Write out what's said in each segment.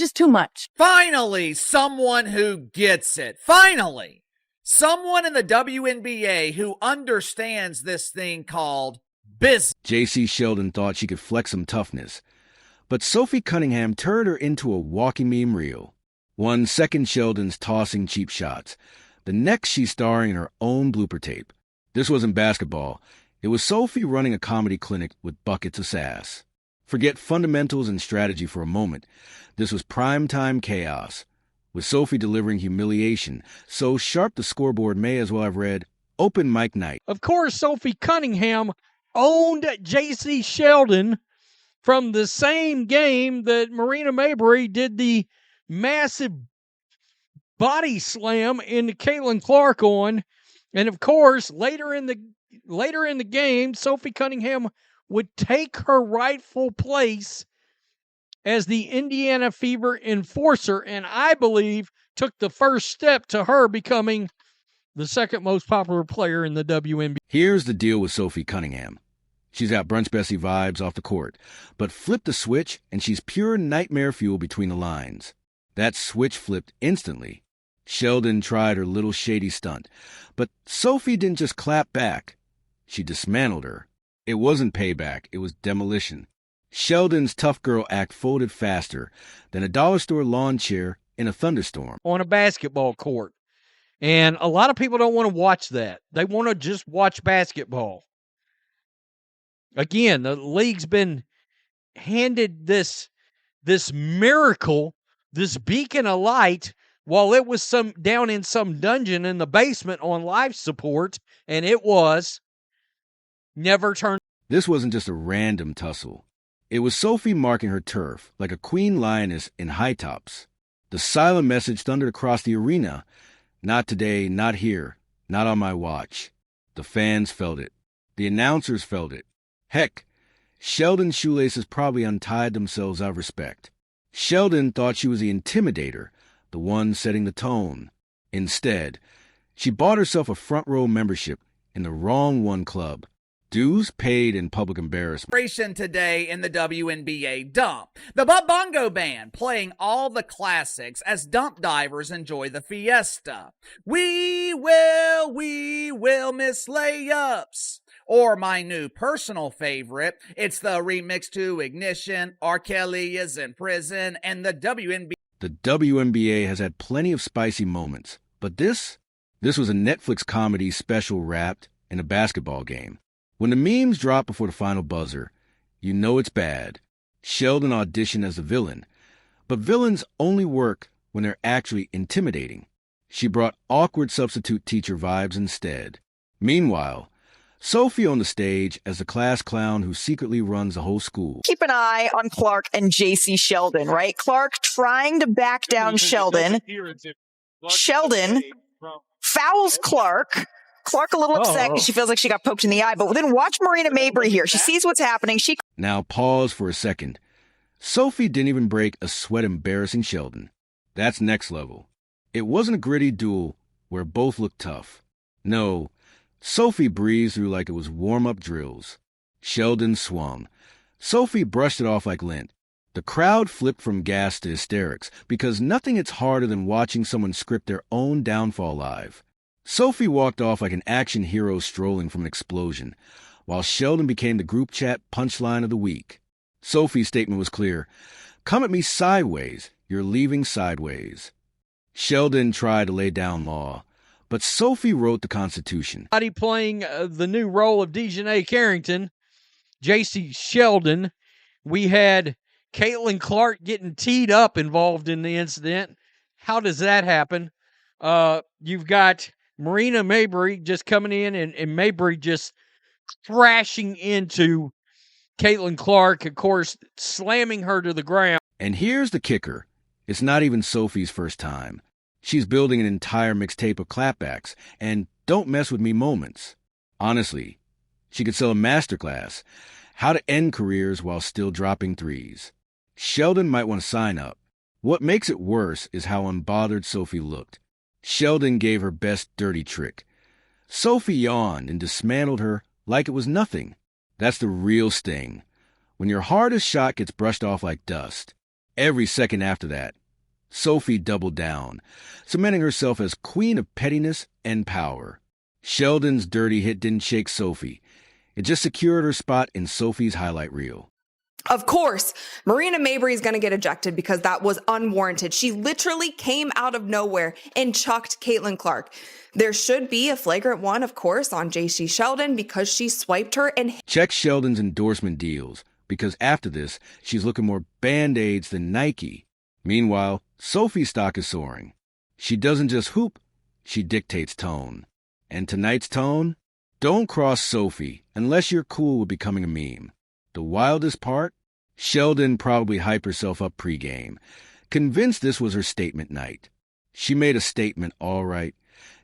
just too much. Finally, someone who gets it. Finally, someone in the WNBA who understands this thing called business. Jacy Sheldon thought she could flex some toughness, but Sophie Cunningham turned her into a walking meme reel. 1 second Sheldon's tossing cheap shots. The next she's starring in her own blooper tape. This wasn't basketball. It was Sophie running a comedy clinic with buckets of sass. Forget fundamentals and strategy for a moment. This was primetime chaos, with Sophie delivering humiliation, so sharp the scoreboard may as well have read, Open Mic Night. Of course, Sophie Cunningham owned Jacy Sheldon from the same game that Marina Mabrey did the massive body slam into Caitlin Clark on. And of course, later in the game, Sophie Cunningham would take her rightful place as the Indiana Fever enforcer, and I believe took the first step to her becoming the second most popular player in the WNBA. Here's the deal with Sophie Cunningham. She's got Brunch Bessie vibes off the court, but flip the switch and she's pure nightmare fuel between the lines. That switch flipped instantly. Sheldon tried her little shady stunt, but Sophie didn't just clap back. She dismantled her. It wasn't payback, it was demolition. Sheldon's tough girl act folded faster than a dollar store lawn chair in a thunderstorm. On a basketball court. And a lot of people don't want to watch that. They want to just watch basketball. Again, the league's been handed this miracle, this beacon of light, while it was down in some dungeon in the basement on life support, and it was never turned. This wasn't just a random tussle. It was Sophie marking her turf like a queen lioness in high tops. The silent message thundered across the arena. Not today, not here, not on my watch. The fans felt it. The announcers felt it. Heck, Sheldon's shoelaces probably untied themselves out of respect. Sheldon thought she was the intimidator, the one setting the tone. Instead, she bought herself a front-row membership in the wrong one club. Dues paid in public embarrassment. Today in the WNBA dump. The Bub Bongo Band playing all the classics as dump divers enjoy the fiesta. We will miss layups. Or my new personal favorite, it's the remix to Ignition, R. Kelly is in prison, and the WNBA. The WNBA has had plenty of spicy moments, but this was a Netflix comedy special wrapped in a basketball game. When the memes drop before the final buzzer, you know it's bad. Sheldon auditioned as a villain, but villains only work when they're actually intimidating. She brought awkward substitute teacher vibes instead. Meanwhile, Sophie on the stage as the class clown who secretly runs the whole school. Keep an eye on Clark and Jacy Sheldon, right? Clark trying to back down Sheldon. Sheldon fouls Clark. Clark a little upset because she feels like she got poked in the eye. But then watch Marina Mabrey here. She sees what's happening. Now pause for a second. Sophie didn't even break a sweat embarrassing Sheldon. That's next level. It wasn't a gritty duel where both looked tough. No, Sophie breezed through like it was warm-up drills. Sheldon swung. Sophie brushed it off like lint. The crowd flipped from gas to hysterics because nothing hits harder than watching someone script their own downfall live. Sophie walked off like an action hero strolling from an explosion, while Sheldon became the group chat punchline of the week. Sophie's statement was clear. Come at me sideways, you're leaving sideways. Sheldon tried to lay down law, but Sophie wrote the Constitution. Playing the new role of Dejanay Carrington, Jacy Sheldon. We had Caitlin Clark getting teed up involved in the incident. How does that happen? You've got Marina Mabrey just coming in and Mabrey just crashing into Caitlin Clark, of course, slamming her to the ground. And here's the kicker. It's not even Sophie's first time. She's building an entire mixtape of clapbacks and don't mess with me moments. Honestly, she could sell a masterclass. How to end careers while still dropping threes. Sheldon might want to sign up. What makes it worse is how unbothered Sophie looked. Sheldon gave her best dirty trick. Sophie yawned and dismantled her like it was nothing. That's the real sting. When your hardest shot gets brushed off like dust. Every second after that, Sophie doubled down, cementing herself as queen of pettiness and power. Sheldon's dirty hit didn't shake Sophie. It just secured her spot in Sophie's highlight reel. Of course, Marina Mabrey is going to get ejected because that was unwarranted. She literally came out of nowhere and chucked Caitlin Clark. There should be a flagrant one, of course, on Jacy Sheldon because she swiped her and... Check Sheldon's endorsement deals, because after this, she's looking more Band-Aids than Nike. Meanwhile, Sophie's stock is soaring. She doesn't just hoop, she dictates tone. And tonight's tone? Don't cross Sophie unless you're cool with becoming a meme. The wildest part? Sheldon probably hyped herself up pregame, convinced this was her statement night. She made a statement, all right,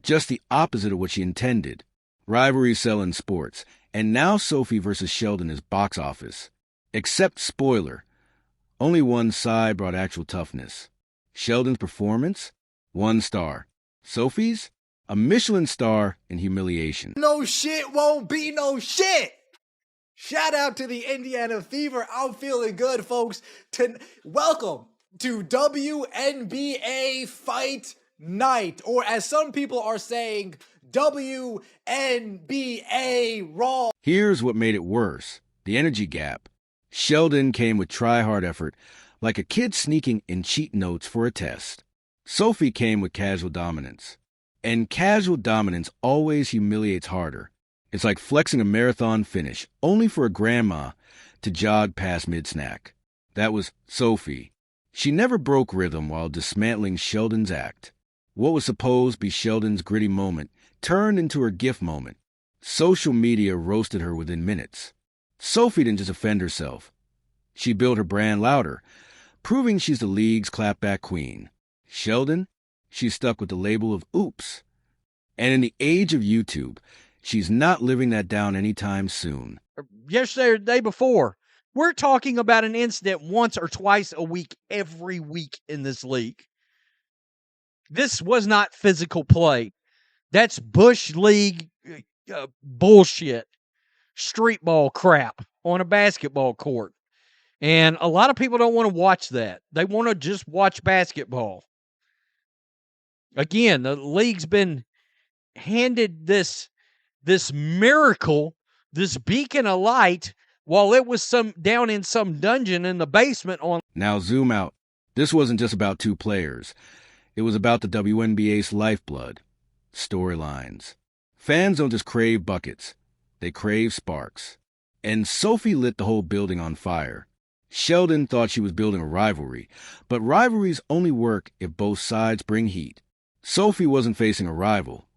just the opposite of what she intended. Rivalries sell in sports, and now Sophie versus Sheldon is box office. Except, spoiler, only one side brought actual toughness. Sheldon's performance? 1 star. Sophie's? A Michelin star in humiliation. No shit won't be no shit. Shout out to the Indiana Fever. I'm feeling good, folks. Welcome to WNBA Fight Night, or as some people are saying, WNBA Raw. Here's what made it worse. The energy gap. Sheldon came with try-hard effort, like a kid sneaking in cheat notes for a test. Sophie came with casual dominance. And casual dominance always humiliates harder. It's like flexing a marathon finish, only for a grandma to jog past mid-snack. That was Sophie. She never broke rhythm while dismantling Sheldon's act. What was supposed to be Sheldon's gritty moment turned into her gift moment. Social media roasted her within minutes. Sophie didn't just offend herself. She built her brand louder, proving she's the league's clapback queen. Sheldon? She's stuck with the label of oops. And in the age of YouTube, she's not living that down anytime soon. Yesterday or the day before, we're talking about an incident once or twice a week, every week in this league. This was not physical play. That's Bush League bullshit, street ball crap on a basketball court. And a lot of people don't want to watch that. They want to just watch basketball. Again, the league's been handed this miracle, this beacon of light, while it was down in some dungeon in the basement on... Now zoom out. This wasn't just about 2 players. It was about the WNBA's lifeblood. Storylines. Fans don't just crave buckets. They crave sparks. And Sophie lit the whole building on fire. Sheldon thought she was building a rivalry, but rivalries only work if both sides bring heat. Sophie wasn't facing a rival.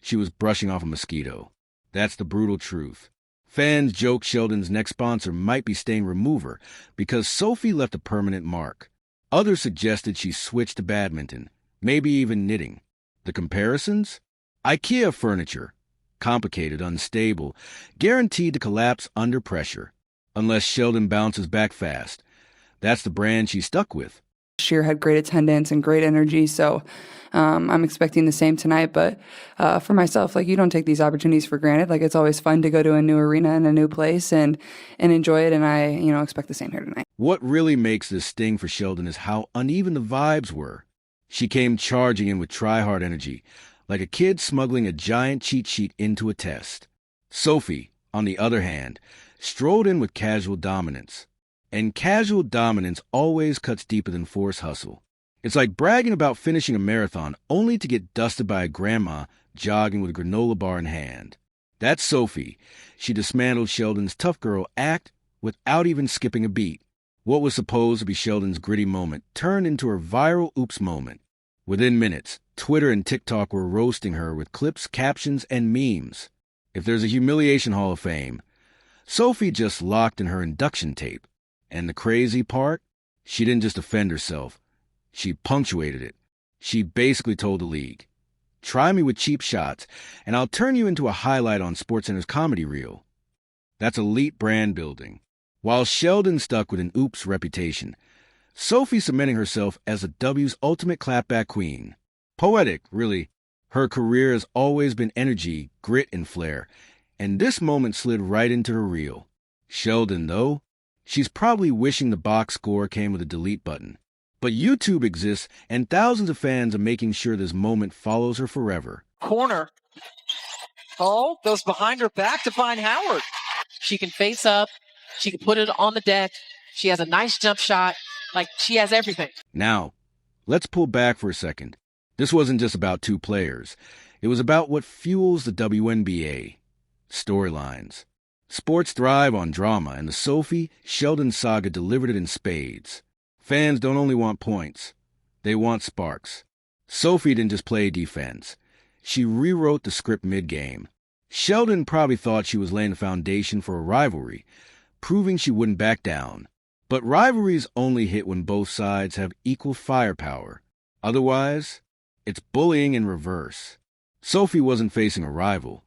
She was brushing off a mosquito. That's the brutal truth. Fans joke Sheldon's next sponsor might be stain remover because Sophie left a permanent mark. Others suggested she switched to badminton, maybe even knitting. The comparisons? IKEA furniture. Complicated, unstable, guaranteed to collapse under pressure. Unless Sheldon bounces back fast. That's the brand she's stuck with. Sheer had great attendance and great energy, so I'm expecting the same tonight. But for myself, you don't take these opportunities for granted. It's always fun to go to a new arena and a new place and enjoy it, and I expect the same here tonight. What really makes this sting for Sheldon is how uneven the vibes were. She came charging in with try-hard energy, like a kid smuggling a giant cheat sheet into a test. Sophie, on the other hand, strolled in with casual dominance. And casual dominance always cuts deeper than forced hustle. It's like bragging about finishing a marathon only to get dusted by a grandma jogging with a granola bar in hand. That's Sophie. She dismantled Sheldon's tough girl act without even skipping a beat. What was supposed to be Sheldon's gritty moment turned into her viral oops moment. Within minutes, Twitter and TikTok were roasting her with clips, captions, and memes. If there's a humiliation hall of fame, Sophie just locked in her induction tape. And the crazy part? She didn't just offend herself. She punctuated it. She basically told the league, try me with cheap shots, and I'll turn you into a highlight on SportsCenter's comedy reel. That's elite brand building. While Sheldon stuck with an oops reputation, Sophie cementing herself as the W's ultimate clapback queen. Poetic, really. Her career has always been energy, grit, and flair, and this moment slid right into her reel. Sheldon, though, She's probably wishing the box score came with a delete button. But YouTube exists, and thousands of fans are making sure this moment follows her forever. Corner. Oh, goes behind her back to find Howard. She can face up. She can put it on the deck. She has a nice jump shot. Like, she has everything. Now, let's pull back for a second. This wasn't just about two players. It was about what fuels the WNBA. Storylines. Sports thrive on drama, and the Sophie Sheldon saga delivered it in spades. Fans don't only want points. They want sparks. Sophie didn't just play defense. She rewrote the script mid-game. Sheldon probably thought she was laying the foundation for a rivalry, proving she wouldn't back down. But rivalries only hit when both sides have equal firepower. Otherwise, it's bullying in reverse. Sophie wasn't facing a rival.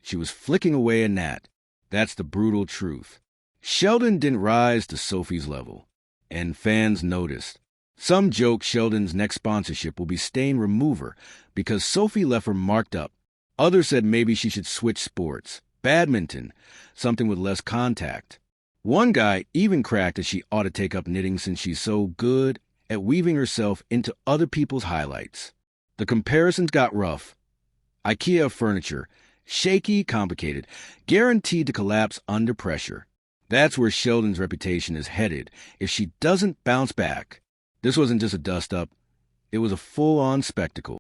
She was flicking away a gnat. That's the brutal truth. Sheldon didn't rise to Sophie's level, and fans noticed. Some joke Sheldon's next sponsorship will be stain remover because Sophie left her marked up. Others said maybe she should switch sports, badminton, something with less contact. One guy even cracked that she ought to take up knitting since she's so good at weaving herself into other people's highlights. The comparisons got rough. IKEA furniture, shaky, complicated, guaranteed to collapse under pressure. That's where Sheldon's reputation is headed if she doesn't bounce back. This wasn't just a dust-up. It was a full-on spectacle.